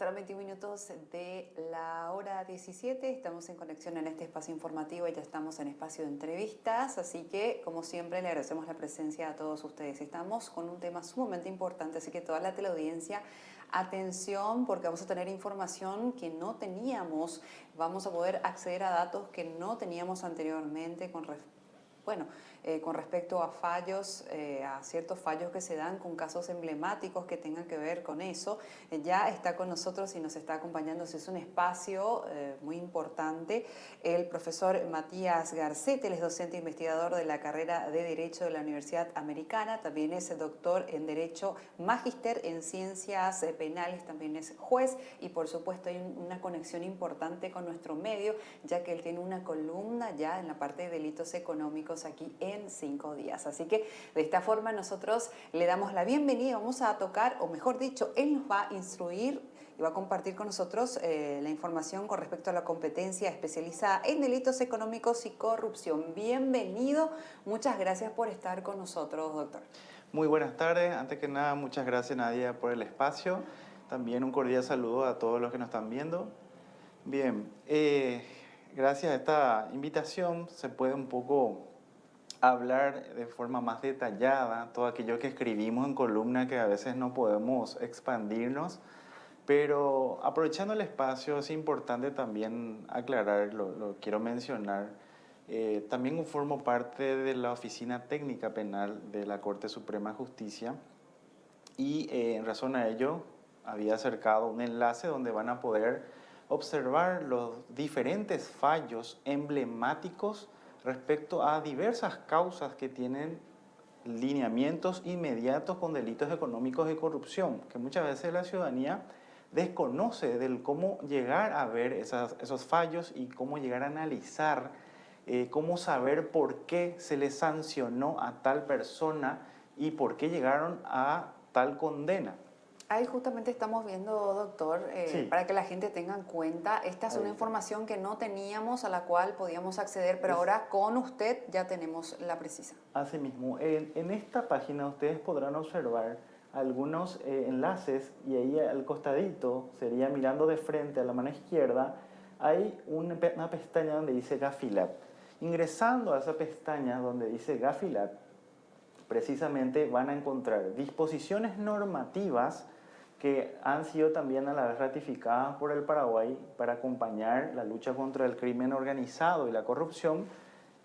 Pasaron 21 minutos de la hora 17, estamos en conexión en este espacio informativo y ya estamos en espacio de entrevistas, así que como siempre le agradecemos la presencia a todos ustedes. Estamos con un tema sumamente importante, así que toda la teleaudiencia, atención porque vamos a tener información que no teníamos, vamos a poder acceder a datos que no teníamos anteriormente con respecto a fallos, a ciertos fallos que se dan con casos emblemáticos que tengan que ver con eso. Ya está con nosotros y nos está acompañando, es un espacio muy importante, el profesor Matías Garcete. Él es docente e investigador de la carrera de Derecho de la Universidad Americana, también es doctor en Derecho, magíster en Ciencias Penales, también es juez y por supuesto hay una conexión importante con nuestro medio, ya que él tiene una columna ya en la parte de delitos económicos aquí en 5 días. Así que de esta forma nosotros le damos la bienvenida, vamos a tocar, o mejor dicho, él nos va a instruir y va a compartir con nosotros la información con respecto a la competencia especializada en delitos económicos y corrupción. Bienvenido, muchas gracias por estar con nosotros, doctor. Muy buenas tardes, antes que nada muchas gracias Nadia por el espacio, también un cordial saludo a todos los que nos están viendo. Bien, gracias a esta invitación se puede un poco hablar de forma más detallada todo aquello que escribimos en columna que a veces no podemos expandirnos, pero aprovechando el espacio es importante también aclarar, lo quiero mencionar. También formo parte de la Oficina Técnica Penal de la Corte Suprema de Justicia y en razón a ello había acercado un enlace donde van a poder observar los diferentes fallos emblemáticos respecto a diversas causas que tienen lineamientos inmediatos con delitos económicos y corrupción, que muchas veces la ciudadanía desconoce del cómo llegar a ver esos fallos y cómo llegar a analizar, cómo saber por qué se le sancionó a tal persona y por qué llegaron a tal condena. Ahí justamente estamos viendo, doctor, Sí, para que la gente tenga en cuenta, esta es ahí una está. información que no teníamos, a la cual podíamos acceder, pero ahora con usted ya tenemos la precisa. Asimismo, en esta página ustedes podrán observar algunos enlaces y ahí al costadito, sería mirando de frente a la mano izquierda, hay una pestaña donde dice Gafilat. Ingresando a esa pestaña donde dice Gafilat, precisamente van a encontrar disposiciones normativas que han sido también a la vez ratificadas por el Paraguay para acompañar la lucha contra el crimen organizado y la corrupción,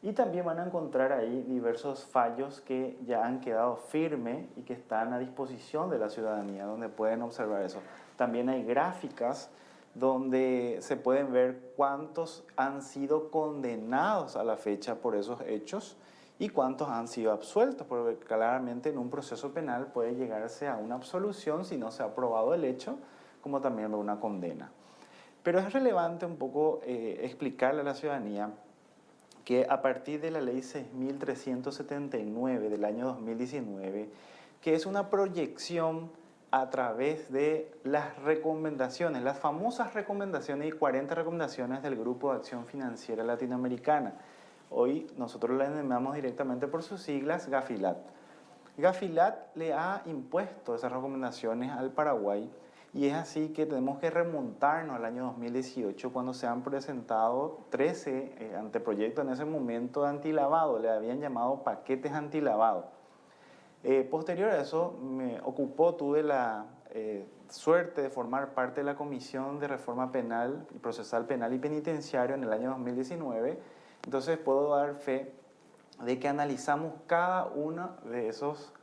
y también van a encontrar ahí diversos fallos que ya han quedado firmes y que están a disposición de la ciudadanía, donde pueden observar eso. También hay gráficas donde se pueden ver cuántos han sido condenados a la fecha por esos hechos y cuántos han sido absueltos, porque claramente en un proceso penal puede llegarse a una absolución si no se ha probado el hecho, como también una condena. Pero es relevante un poco explicarle a la ciudadanía que a partir de la ley 6.379 del año 2019, que es una proyección a través de las recomendaciones, las famosas recomendaciones y 40 recomendaciones del Grupo de Acción Financiera Latinoamericana. Hoy nosotros la denominamos directamente por sus siglas Gafilat. Gafilat le ha impuesto esas recomendaciones al Paraguay y es así que tenemos que remontarnos al año 2018 cuando se han presentado 13 anteproyectos en ese momento de antilavado, le habían llamado paquetes antilavado. Posterior a eso tuve la suerte de formar parte de la Comisión de Reforma Penal, Procesal Penal y Penitenciario en el año 2019, entonces puedo dar fe de que analizamos cada uno de esos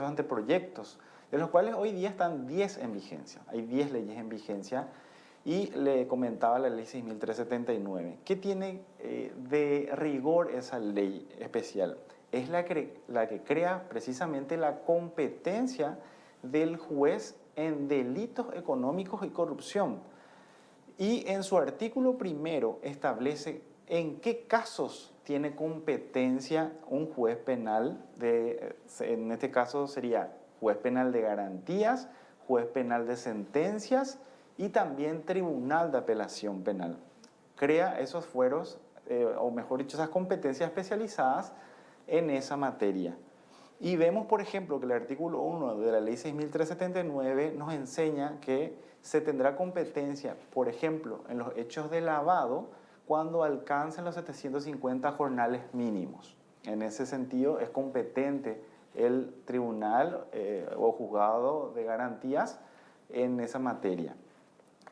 anteproyectos, de los cuales hoy día están 10 en vigencia. Hay 10 leyes en vigencia y le comentaba la ley 6.379. ¿Qué tiene de rigor esa ley especial? Es la que crea precisamente la competencia del juez en delitos económicos y corrupción. Y en su artículo primero establece en qué casos tiene competencia un juez penal, en este caso sería juez penal de garantías, juez penal de sentencias y también tribunal de apelación penal. Crea esos fueros, o mejor dicho, esas competencias especializadas en esa materia. Y vemos, por ejemplo, que el artículo 1 de la ley 6.379 nos enseña que se tendrá competencia, por ejemplo, en los hechos de lavado, cuando alcancen los 750 jornales mínimos. En ese sentido, es competente el tribunal o juzgado de garantías en esa materia.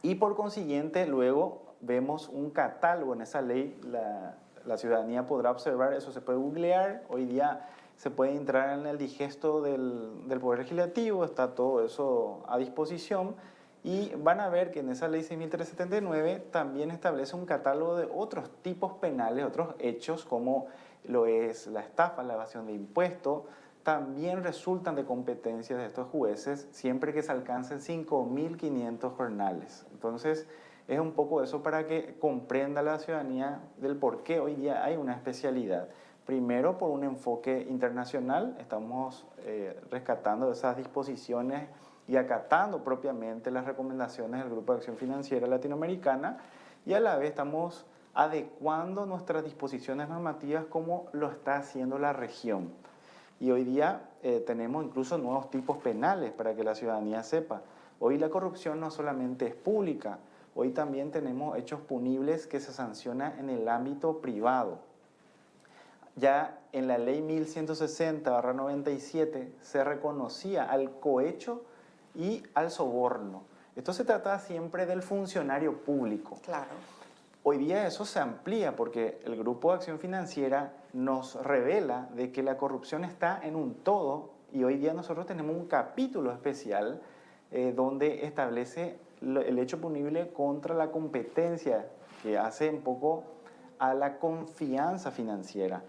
Y por consiguiente, luego vemos un catálogo en esa ley, la ciudadanía podrá observar, eso se puede googlear, hoy día se puede entrar en el digesto del Poder Legislativo, está todo eso a disposición, y van a ver que en esa ley 6.379 también establece un catálogo de otros tipos penales, otros hechos como lo es la estafa, la evasión de impuestos, también resultan de competencia de estos jueces siempre que se alcancen 5.500 jornales. Entonces, es un poco eso para que comprenda la ciudadanía del por qué hoy día hay una especialidad. Primero, por un enfoque internacional, estamos rescatando esas disposiciones y acatando propiamente las recomendaciones del Grupo de Acción Financiera Latinoamericana, y a la vez estamos adecuando nuestras disposiciones normativas como lo está haciendo la región. Y hoy día tenemos incluso nuevos tipos penales para que la ciudadanía sepa. Hoy la corrupción no solamente es pública, hoy también tenemos hechos punibles que se sancionan en el ámbito privado. Ya en la ley 1160/97 se reconocía al cohecho y al soborno. Esto se trata siempre del funcionario público. Claro. Hoy día eso se amplía porque el Grupo de Acción Financiera nos revela de que la corrupción está en un todo, y hoy día nosotros tenemos un capítulo especial donde establece el hecho punible contra la competencia, que hace un poco a la confianza financiera.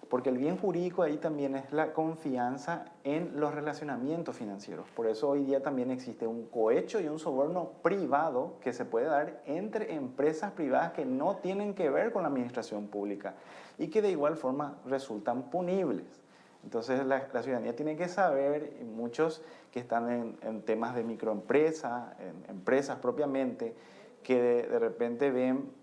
Porque el bien jurídico ahí también es la confianza en los relacionamientos financieros. Por eso hoy día también existe un cohecho y un soborno privado que se puede dar entre empresas privadas que no tienen que ver con la administración pública y que de igual forma resultan punibles. Entonces la ciudadanía tiene que saber, y muchos que están en temas de microempresa, en empresas propiamente, que de repente ven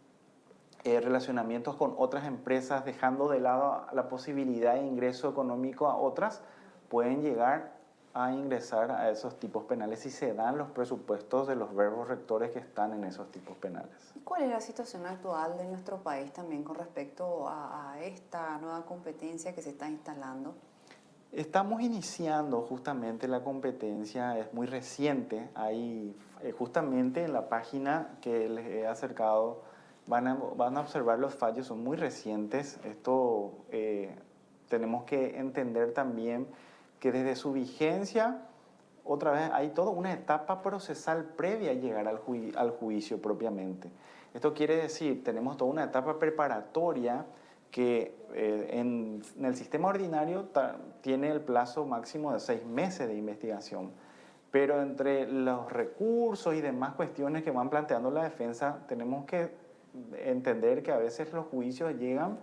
relacionamientos con otras empresas, dejando de lado la posibilidad de ingreso económico a otras, pueden llegar a ingresar a esos tipos penales si se dan los presupuestos de los verbos rectores que están en esos tipos penales. ¿Cuál es la situación actual de nuestro país también con respecto a esta nueva competencia que se está instalando? Estamos iniciando justamente la competencia, es muy reciente, hay justamente en la página que les he acercado van a observar los fallos, son muy recientes. Esto tenemos que entender también que desde su vigencia, otra vez, hay toda una etapa procesal previa a llegar al juicio propiamente. Esto quiere decir, tenemos toda una etapa preparatoria que en el sistema ordinario tiene el plazo máximo de 6 meses de investigación. Pero entre los recursos y demás cuestiones que van planteando la defensa, tenemos que entender que a veces los juicios llegan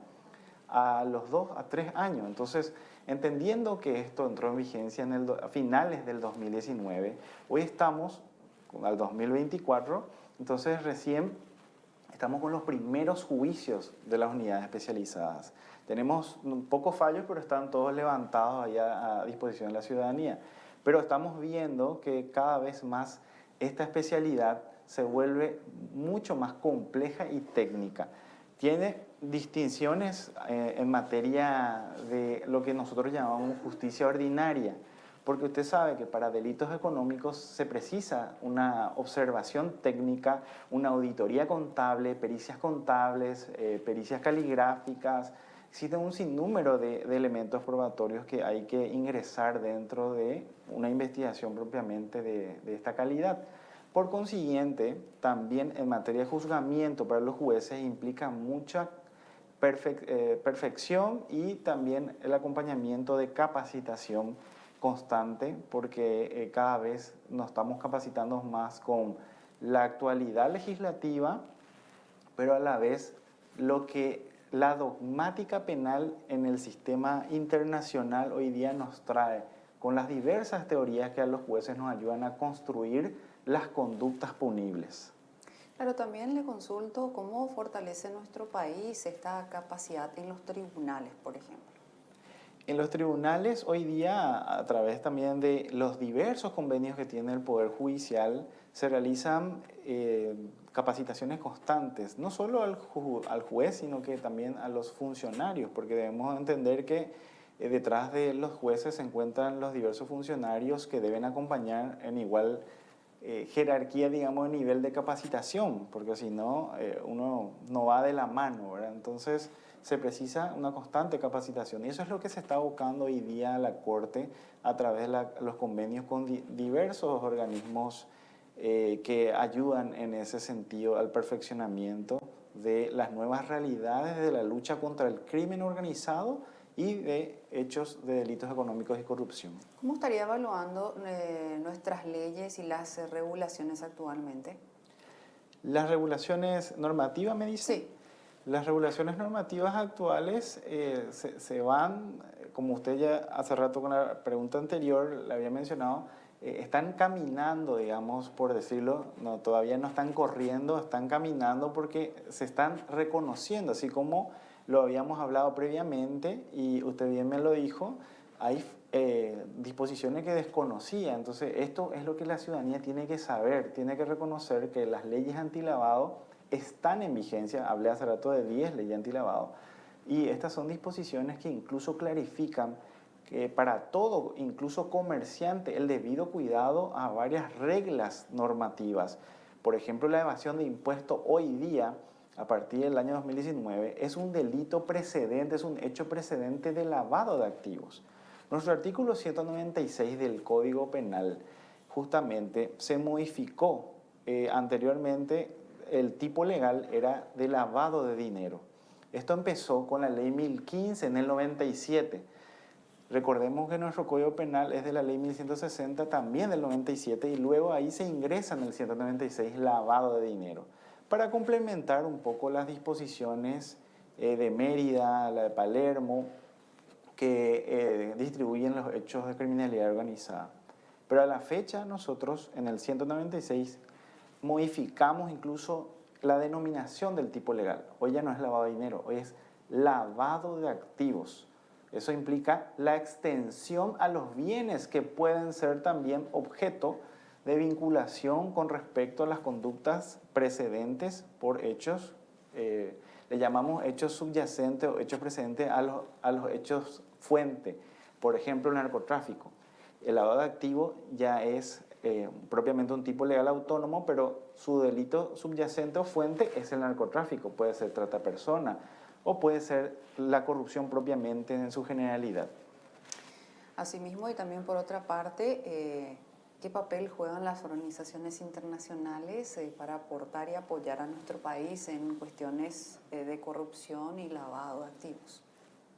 a los 2 a 3 años. Entonces, entendiendo que esto entró en vigencia a finales del 2019, hoy estamos al 2024, entonces recién estamos con los primeros juicios de las unidades especializadas. Tenemos pocos fallos, pero están todos levantados allá a disposición de la ciudadanía. Pero estamos viendo que cada vez más esta especialidad se vuelve mucho más compleja y técnica. Tiene distinciones en materia de lo que nosotros llamamos justicia ordinaria, porque usted sabe que para delitos económicos se precisa una observación técnica, una auditoría contable, pericias contables, pericias caligráficas. Existe un sinnúmero de elementos probatorios que hay que ingresar dentro de una investigación propiamente de esta calidad. Por consiguiente, también en materia de juzgamiento para los jueces implica mucha perfección y también el acompañamiento de capacitación constante, porque cada vez nos estamos capacitando más con la actualidad legislativa, pero a la vez la dogmática penal en el sistema internacional hoy día nos trae, con las diversas teorías que a los jueces nos ayudan a construir las conductas punibles. Pero también le consulto cómo fortalece nuestro país esta capacidad en los tribunales, por ejemplo. En los tribunales hoy día, a través también de los diversos convenios que tiene el Poder Judicial, se realizan capacitaciones constantes, no solo al juez, sino que también a los funcionarios, porque debemos entender que detrás de los jueces se encuentran los diversos funcionarios que deben acompañar en igual jerarquía, digamos, de nivel de capacitación, porque si no, uno no va de la mano, ¿verdad? Entonces, se precisa una constante capacitación y eso es lo que se está abocando hoy día a la Corte a través de los convenios con diversos organismos que ayudan en ese sentido al perfeccionamiento de las nuevas realidades de la lucha contra el crimen organizado y de hechos de delitos económicos y corrupción. ¿Cómo estaría evaluando nuestras leyes y las regulaciones actualmente? Las regulaciones normativas, me dice. Sí. Las regulaciones normativas actuales se van, como usted ya hace rato con la pregunta anterior le había mencionado, están caminando, digamos, por decirlo, no, todavía no están corriendo, están caminando porque se están reconociendo, así como lo habíamos hablado previamente y usted bien me lo dijo, hay disposiciones que desconocía, entonces esto es lo que la ciudadanía tiene que saber, tiene que reconocer que las leyes antilavado están en vigencia, hablé hace rato de 10 leyes antilavado, y estas son disposiciones que incluso clarifican que para todo, incluso comerciante, el debido cuidado a varias reglas normativas. Por ejemplo, la evasión de impuestos hoy día, a partir del año 2019, es un delito precedente, es un hecho precedente de lavado de activos. Nuestro artículo 196 del Código Penal justamente se modificó anteriormente. El tipo legal era de lavado de dinero. Esto empezó con la ley 1015 en el 97. Recordemos que nuestro Código Penal es de la ley 1160 también del 97 y luego ahí se ingresa en el 196 lavado de dinero para complementar un poco las disposiciones de Mérida, la de Palermo, que distribuyen los hechos de criminalidad organizada. Pero a la fecha nosotros en el 196 modificamos incluso la denominación del tipo legal. Hoy ya no es lavado de dinero, hoy es lavado de activos. Eso implica la extensión a los bienes que pueden ser también objeto de vinculación con respecto a las conductas precedentes por hechos, le llamamos hechos subyacentes o hechos precedentes a los hechos fuente. Por ejemplo, el narcotráfico. El lavado de activos ya es propiamente un tipo legal autónomo, pero su delito subyacente o fuente es el narcotráfico. Puede ser trata de persona o puede ser la corrupción propiamente en su generalidad. Asimismo, y también por otra parte, ¿qué papel juegan las organizaciones internacionales para aportar y apoyar a nuestro país en cuestiones de corrupción y lavado de activos?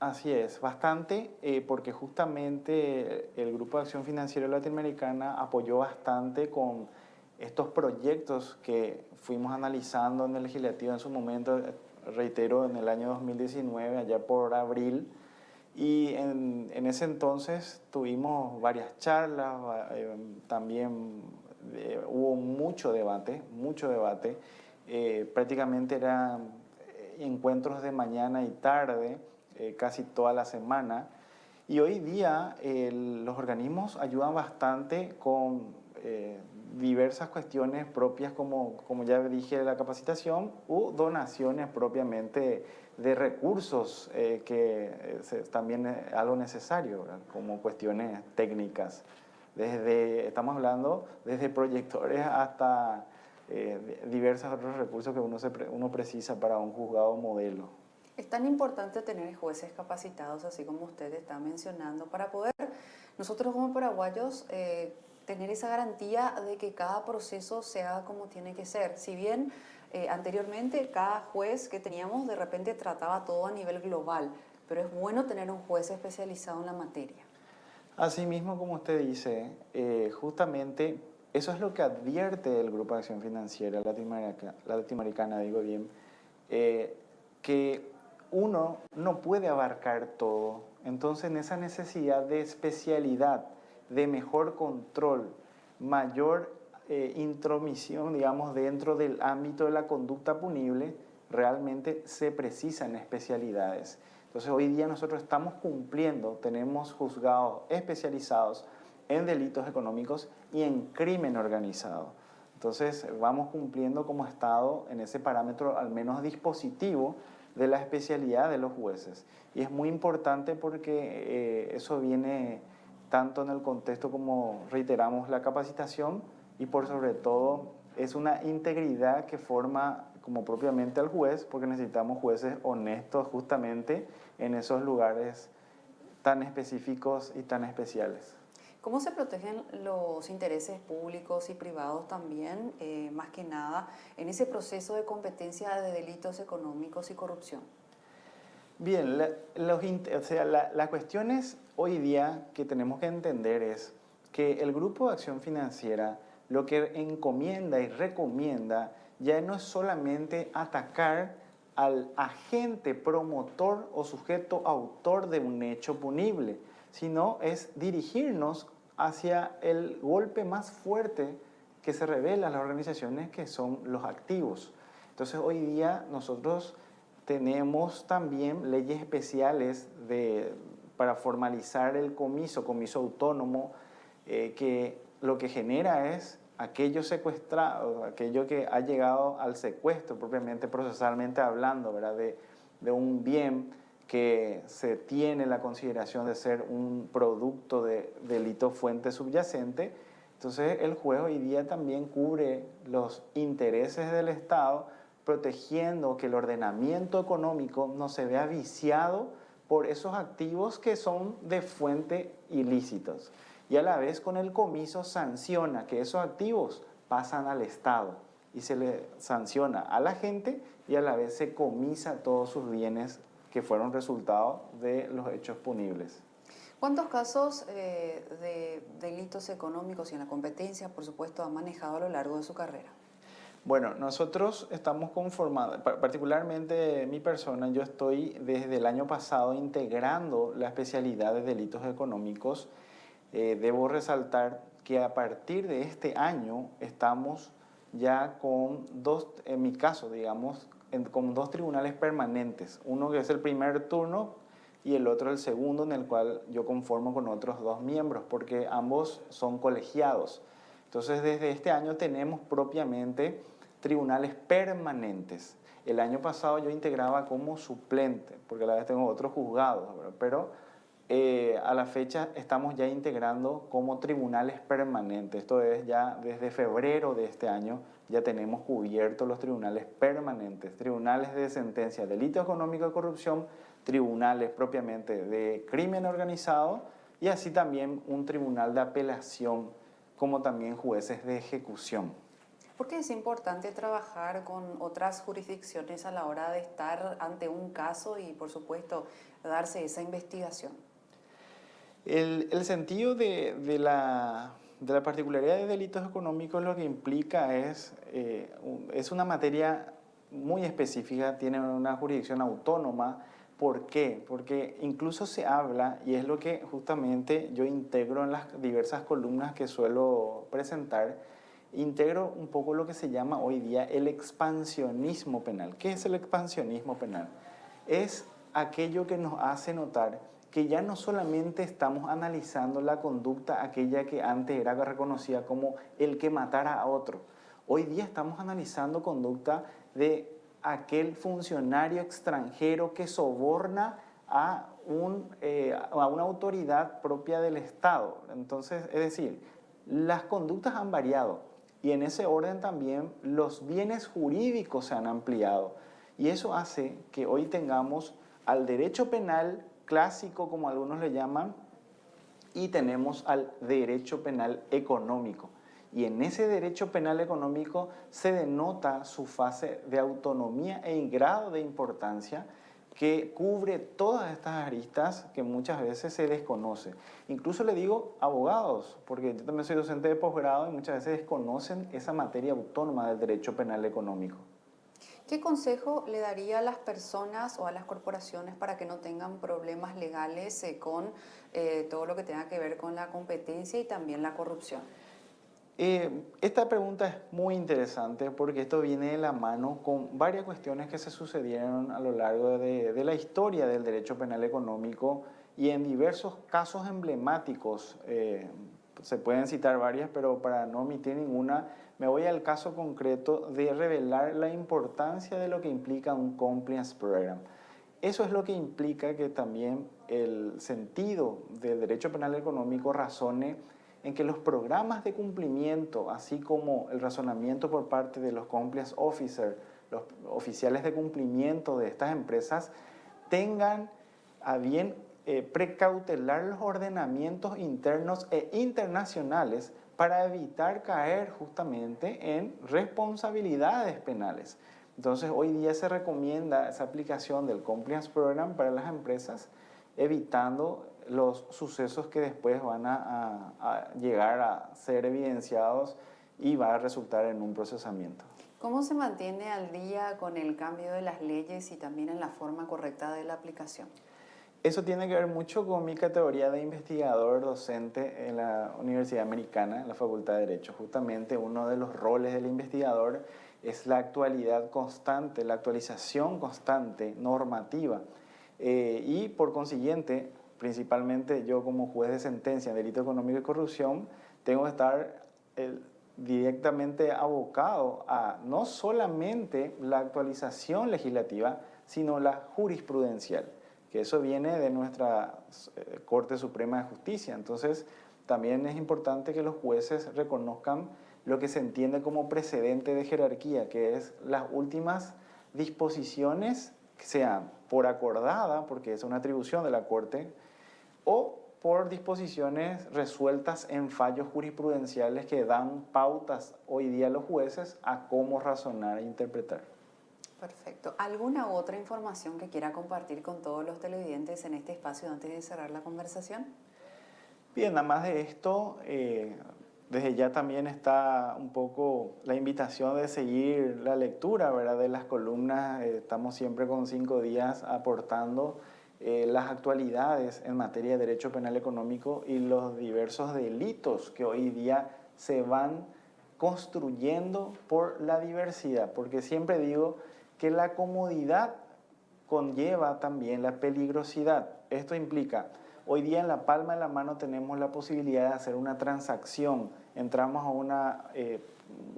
Así es, bastante, porque justamente el Grupo de Acción Financiera Latinoamericana apoyó bastante con estos proyectos que fuimos analizando en el legislativo en su momento, reitero, en el año 2019, allá por abril, y en ese entonces tuvimos varias charlas, también hubo mucho debate, prácticamente eran encuentros de mañana y tarde, casi toda la semana. Y hoy día los organismos ayudan bastante con diversas cuestiones propias, como ya dije, la capacitación u donaciones propiamente de recursos, que también es algo necesario, ¿verdad? Como cuestiones técnicas. Estamos hablando desde proyectores hasta diversos otros recursos que uno precisa para un juzgado modelo. Es tan importante tener jueces capacitados, así como usted está mencionando, para poder nosotros como paraguayos tener esa garantía de que cada proceso se haga como tiene que ser. Si bien anteriormente cada juez que teníamos de repente trataba todo a nivel global, pero es bueno tener un juez especializado en la materia. Asimismo, como usted dice, justamente eso es lo que advierte el Grupo de Acción Financiera Latinoamericana, digo bien, que uno no puede abarcar todo. Entonces, en esa necesidad de especialidad, de mejor control, mayor intromisión, digamos, dentro del ámbito de la conducta punible, realmente se precisan especialidades. Entonces hoy día nosotros estamos cumpliendo, tenemos juzgados especializados en delitos económicos y en crimen organizado. Entonces vamos cumpliendo como Estado en ese parámetro al menos dispositivo de la especialidad de los jueces. Y es muy importante porque eso viene tanto en el contexto como reiteramos la capacitación y por sobre todo es una integridad que forma como propiamente al juez, porque necesitamos jueces honestos justamente en esos lugares tan específicos y tan especiales. ¿Cómo se protegen los intereses públicos y privados también, más que nada, en ese proceso de competencia de delitos económicos y corrupción? Bien, la cuestión es hoy día que tenemos que entender es que el Grupo de Acción Financiera lo que encomienda y recomienda ya no es solamente atacar al agente promotor o sujeto autor de un hecho punible, sino es dirigirnos hacia el golpe más fuerte que se revela a las organizaciones, que son los activos. Entonces hoy día nosotros tenemos también leyes especiales para formalizar el comiso autónomo, que lo que genera es aquello secuestrado, aquello que ha llegado al secuestro propiamente procesalmente hablando, ¿verdad? De un bien que se tiene la consideración de ser un producto de delito fuente subyacente. Entonces el juez hoy día también cubre los intereses del Estado, protegiendo que el ordenamiento económico no se vea viciado por esos activos que son de fuente ilícitos. Y a la vez con el comiso sanciona que esos activos pasan al Estado y se le sanciona a la gente y a la vez se comisa todos sus bienes que fueron resultado de los hechos punibles. ¿Cuántos casos de delitos económicos y en la competencia, por supuesto, ha manejado a lo largo de su carrera? Bueno, nosotros estamos conformados, particularmente mi persona, yo estoy desde el año pasado integrando la especialidad de delitos económicos. Debo resaltar que a partir de este año estamos ya con dos, en mi caso, digamos, con dos tribunales permanentes. Uno que es el primer turno y el otro el segundo, en el cual yo conformo con otros dos miembros, porque ambos son colegiados. Entonces, desde este año tenemos propiamente tribunales permanentes. El año pasado yo integraba como suplente, porque a la vez tengo otros juzgados, ¿verdad? Pero a la fecha estamos ya integrando como tribunales permanentes. Esto es ya desde febrero de este año ya tenemos cubiertos los tribunales permanentes, tribunales de sentencia, delito económico de corrupción, tribunales propiamente de crimen organizado y así también un tribunal de apelación, como también jueces de ejecución. ¿Por qué es importante trabajar con otras jurisdicciones a la hora de estar ante un caso y, por supuesto, darse esa investigación? El sentido de la particularidad de delitos económicos lo que implica es una materia muy específica, tiene una jurisdicción autónoma. ¿Por qué? Porque incluso se habla, y es lo que justamente yo integro en las diversas columnas que suelo presentar, integro un poco lo que se llama hoy día el expansionismo penal. ¿Qué es el expansionismo penal? Es aquello que nos hace notar que ya no solamente estamos analizando la conducta aquella que antes era reconocida como el que matara a otro. Hoy día estamos analizando conducta de aquel funcionario extranjero que soborna a una autoridad propia del Estado. Entonces, es decir, las conductas han variado y en ese orden también los bienes jurídicos se han ampliado. Y eso hace que hoy tengamos al derecho penal clásico, como algunos le llaman, y tenemos al derecho penal económico. Y en ese derecho penal económico se denota su fase de autonomía e grado de importancia que cubre todas estas aristas que muchas veces se desconocen. Incluso le digo abogados, porque yo también soy docente de posgrado y muchas veces desconocen esa materia autónoma del derecho penal económico. ¿Qué consejo le daría a las personas o a las corporaciones para que no tengan problemas legales con todo lo que tenga que ver con la competencia y también la corrupción? Esta pregunta es muy interesante porque esto viene de la mano con varias cuestiones que se sucedieron a lo largo de la historia del derecho penal económico y en diversos casos emblemáticos. Se pueden citar varias, pero para no omitir ninguna, me voy al caso concreto de revelar la importancia de lo que implica un compliance program. Eso es lo que implica que también el sentido del derecho penal económico razone en que los programas de cumplimiento, así como el razonamiento por parte de los compliance officers, los oficiales de cumplimiento de estas empresas, tengan a bien precautelar los ordenamientos internos e internacionales para evitar caer justamente en responsabilidades penales. Entonces, hoy día se recomienda esa aplicación del Compliance Program para las empresas, evitando los sucesos que después van a llegar a ser evidenciados y va a resultar en un procesamiento. ¿Cómo se mantiene al día con el cambio de las leyes y también en la forma correcta de la aplicación? Eso tiene que ver mucho con mi categoría de investigador docente en la Universidad Americana, en la Facultad de Derecho. Justamente uno de los roles del investigador es la actualidad constante, la actualización constante normativa. Y por consiguiente, principalmente yo como juez de sentencia en delito económico y corrupción, tengo que estar directamente abocado a no solamente la actualización legislativa, sino la jurisprudencial, que eso viene de nuestra Corte Suprema de Justicia. Entonces, también es importante que los jueces reconozcan lo que se entiende como precedente de jerarquía, que es las últimas disposiciones, que sean por acordada, porque es una atribución de la Corte, o por disposiciones resueltas en fallos jurisprudenciales que dan pautas hoy día a los jueces a cómo razonar e interpretar. Perfecto. ¿Alguna otra información que quiera compartir con todos los televidentes en este espacio antes de cerrar la conversación? Bien, además de esto, desde ya también está un poco la invitación de seguir la lectura, ¿verdad?, de las columnas. Estamos siempre con 5 días aportando las actualidades en materia de derecho penal económico y los diversos delitos que hoy día se van construyendo por la diversidad, porque siempre digo que la comodidad conlleva también la peligrosidad. Esto implica, hoy día en la palma de la mano tenemos la posibilidad de hacer una transacción, entramos a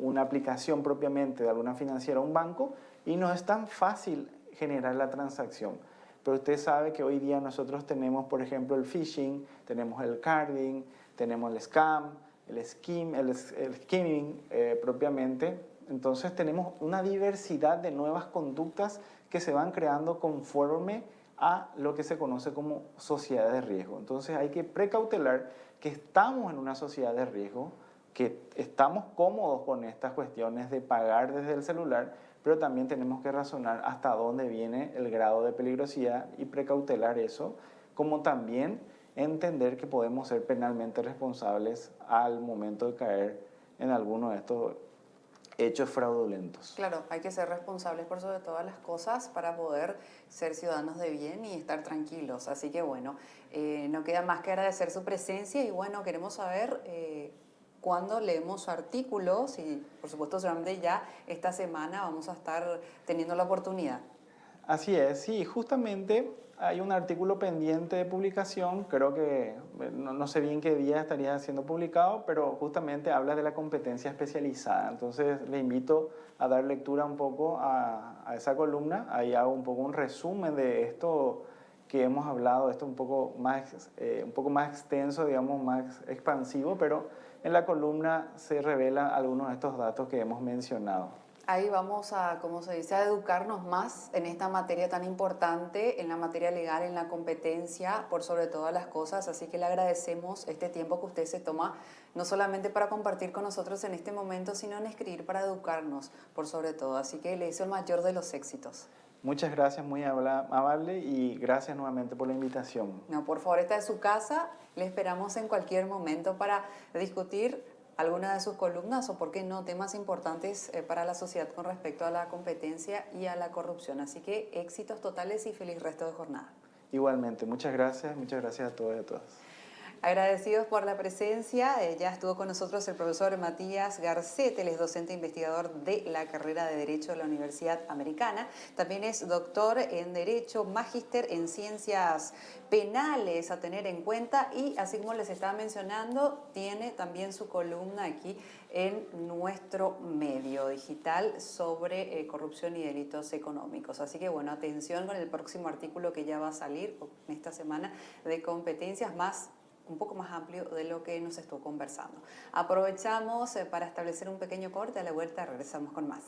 una aplicación propiamente de alguna financiera, un banco, y no es tan fácil generar la transacción. Pero usted sabe que hoy día nosotros tenemos, por ejemplo, el phishing, tenemos el carding, tenemos el scam, el skimming propiamente. Entonces tenemos una diversidad de nuevas conductas que se van creando conforme a lo que se conoce como sociedad de riesgo. Entonces hay que precautelar que estamos en una sociedad de riesgo, que estamos cómodos con estas cuestiones de pagar desde el celular, pero también tenemos que razonar hasta dónde viene el grado de peligrosidad y precautelar eso, como también entender que podemos ser penalmente responsables al momento de caer en alguno de estos hechos fraudulentos. Claro, hay que ser responsables por sobre todas las cosas para poder ser ciudadanos de bien y estar tranquilos. Así que bueno, no queda más que agradecer su presencia y bueno, queremos saber cuándo leemos su artículo, y por supuesto seguramente ya esta semana vamos a estar teniendo la oportunidad. Así es, sí, justamente hay un artículo pendiente de publicación, creo que no sé bien qué día estaría siendo publicado, pero justamente habla de la competencia especializada. Entonces le invito a dar lectura un poco a esa columna, ahí hago un poco un resumen de esto que hemos hablado, esto un poco más extenso, digamos, más expansivo, pero en la columna se revelan algunos de estos datos que hemos mencionado. Ahí vamos a, como se dice, a educarnos más en esta materia tan importante, en la materia legal, en la competencia, por sobre todas las cosas. Así que le agradecemos este tiempo que usted se toma, no solamente para compartir con nosotros en este momento, sino en escribir para educarnos, por sobre todo. Así que le deseo el mayor de los éxitos. Muchas gracias, muy amable, y gracias nuevamente por la invitación. No, por favor, esta es su casa. Le esperamos en cualquier momento para discutir alguna de sus columnas o, por qué no, temas importantes para la sociedad con respecto a la competencia y a la corrupción. Así que éxitos totales y feliz resto de jornada. Igualmente, muchas gracias a todos y a todas. Agradecidos por la presencia, ya estuvo con nosotros el profesor Matías Garcete, él es docente investigador de la carrera de Derecho de la Universidad Americana. También es doctor en Derecho, magíster en Ciencias Penales a tener en cuenta y así como les estaba mencionando, tiene también su columna aquí en nuestro medio digital sobre corrupción y delitos económicos. Así que bueno, atención con el próximo artículo que ya va a salir en esta semana de competencias un poco más amplio de lo que nos estuvo conversando. Aprovechamos para establecer un pequeño corte, a la vuelta regresamos con más.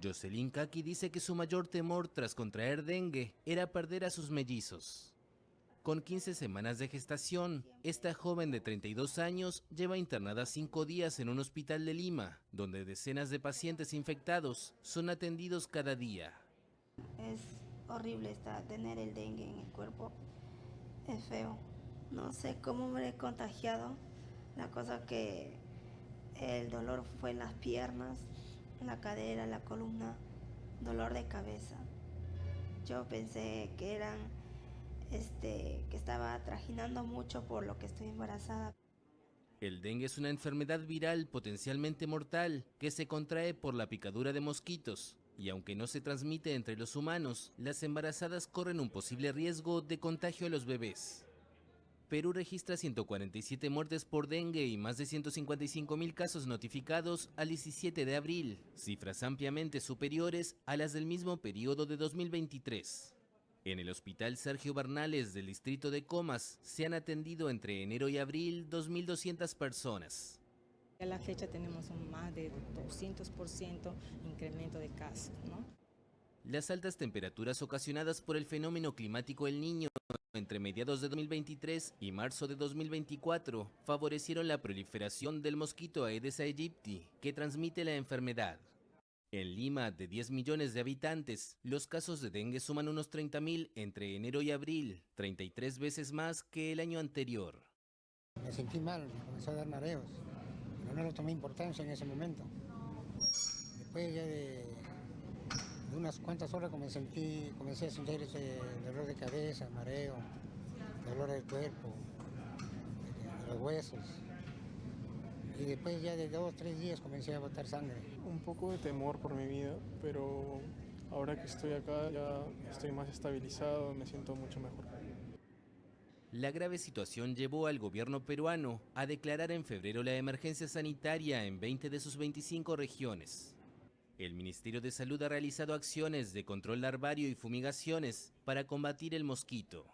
Jocelyn Kaki dice que su mayor temor tras contraer dengue era perder a sus mellizos. Con 15 semanas de gestación, esta joven de 32 años lleva internada 5 días en un hospital de Lima, donde decenas de pacientes infectados son atendidos cada día. Es horrible tener el dengue en el cuerpo, es feo. No sé cómo me he contagiado, la cosa que el dolor fue en las piernas, la cadera, la columna, dolor de cabeza. Yo pensé que que estaba trajinando mucho por lo que estoy embarazada. El dengue es una enfermedad viral potencialmente mortal que se contrae por la picadura de mosquitos. Y aunque no se transmite entre los humanos, las embarazadas corren un posible riesgo de contagio a los bebés. Perú registra 147 muertes por dengue y más de 155.000 casos notificados al 17 de abril, cifras ampliamente superiores a las del mismo periodo de 2023. En el Hospital Sergio Bernales del distrito de Comas se han atendido entre enero y abril 2.200 personas. A la fecha tenemos un más de 200% incremento de casos, ¿no? Las altas temperaturas ocasionadas por el fenómeno climático El Niño entre mediados de 2023 y marzo de 2024 favorecieron la proliferación del mosquito Aedes aegypti, que transmite la enfermedad. En Lima, de 10 millones de habitantes, los casos de dengue suman unos 30.000 entre enero y abril, 33 veces más que el año anterior. Me sentí mal, me comenzó a dar mareos, pero no le tomé importancia en ese momento. Después ya de unas cuantas horas comencé a sentir ese dolor de cabeza, mareo, dolor del cuerpo, de los huesos. Y después ya de 2 o 3 días comencé a botar sangre. Un poco de temor por mi vida, pero ahora que estoy acá ya estoy más estabilizado, me siento mucho mejor. La grave situación llevó al gobierno peruano a declarar en febrero la emergencia sanitaria en 20 de sus 25 regiones. El Ministerio de Salud ha realizado acciones de control larvario y fumigaciones para combatir el mosquito.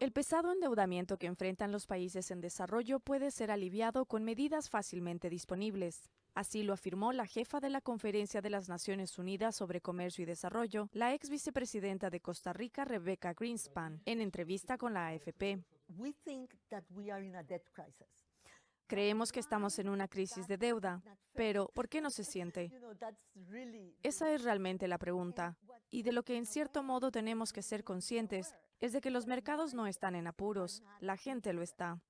El pesado endeudamiento que enfrentan los países en desarrollo puede ser aliviado con medidas fácilmente disponibles. Así lo afirmó la jefa de la Conferencia de las Naciones Unidas sobre Comercio y Desarrollo, la ex vicepresidenta de Costa Rica, Rebecca Greenspan, en entrevista con la AFP. Creemos que estamos en una crisis de deuda, pero ¿por qué no se siente? Esa es realmente la pregunta. Y de lo que en cierto modo tenemos que ser conscientes es de que los mercados no están en apuros, la gente lo está.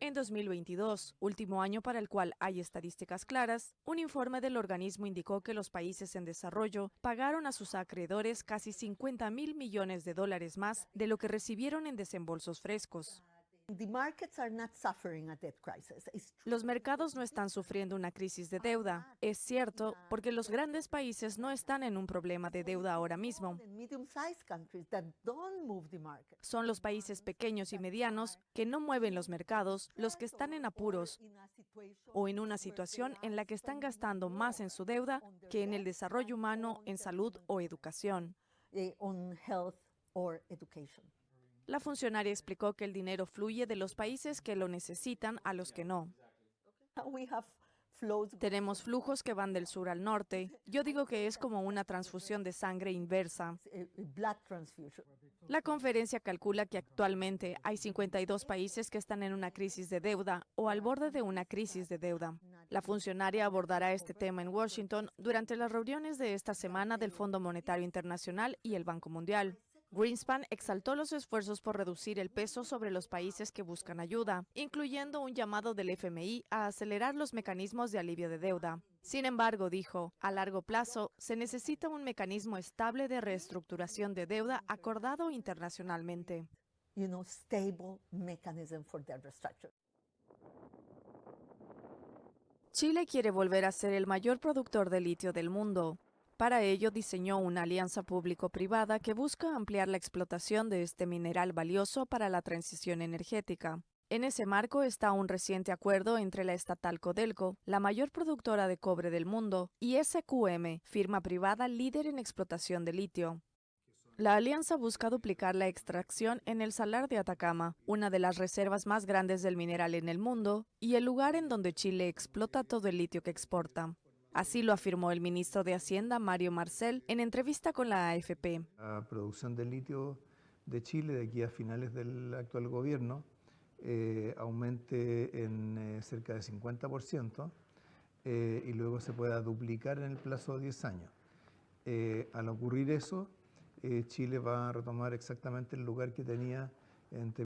En 2022, último año para el cual hay estadísticas claras, un informe del organismo indicó que los países en desarrollo pagaron a sus acreedores casi $50.000 millones más de lo que recibieron en desembolsos frescos. Los mercados no están sufriendo una crisis de deuda, es cierto, porque los grandes países no están en un problema de deuda ahora mismo. Son los países pequeños y medianos que no mueven los mercados los que están en apuros o en una situación en la que están gastando más en su deuda que en el desarrollo humano, en salud o educación. La funcionaria explicó que el dinero fluye de los países que lo necesitan a los que no. Tenemos flujos que van del sur al norte. Yo digo que es como una transfusión de sangre inversa. La conferencia calcula que actualmente hay 52 países que están en una crisis de deuda o al borde de una crisis de deuda. La funcionaria abordará este tema en Washington durante las reuniones de esta semana del Fondo Monetario Internacional y el Banco Mundial. Greenspan exaltó los esfuerzos por reducir el peso sobre los países que buscan ayuda, incluyendo un llamado del FMI a acelerar los mecanismos de alivio de deuda. Sin embargo, dijo, a largo plazo se necesita un mecanismo estable de reestructuración de deuda acordado internacionalmente. Chile quiere volver a ser el mayor productor de litio del mundo. Para ello diseñó una alianza público-privada que busca ampliar la explotación de este mineral valioso para la transición energética. En ese marco está un reciente acuerdo entre la estatal Codelco, la mayor productora de cobre del mundo, y SQM, firma privada líder en explotación de litio. La alianza busca duplicar la extracción en el Salar de Atacama, una de las reservas más grandes del mineral en el mundo, y el lugar en donde Chile explota todo el litio que exporta. Así lo afirmó el ministro de Hacienda, Mario Marcel, en entrevista con la AFP. La producción de litio de Chile de aquí a finales del actual gobierno aumente en cerca de 50% y luego se pueda duplicar en el plazo de 10 años. Al ocurrir eso, Chile va a retomar exactamente el lugar que tenía en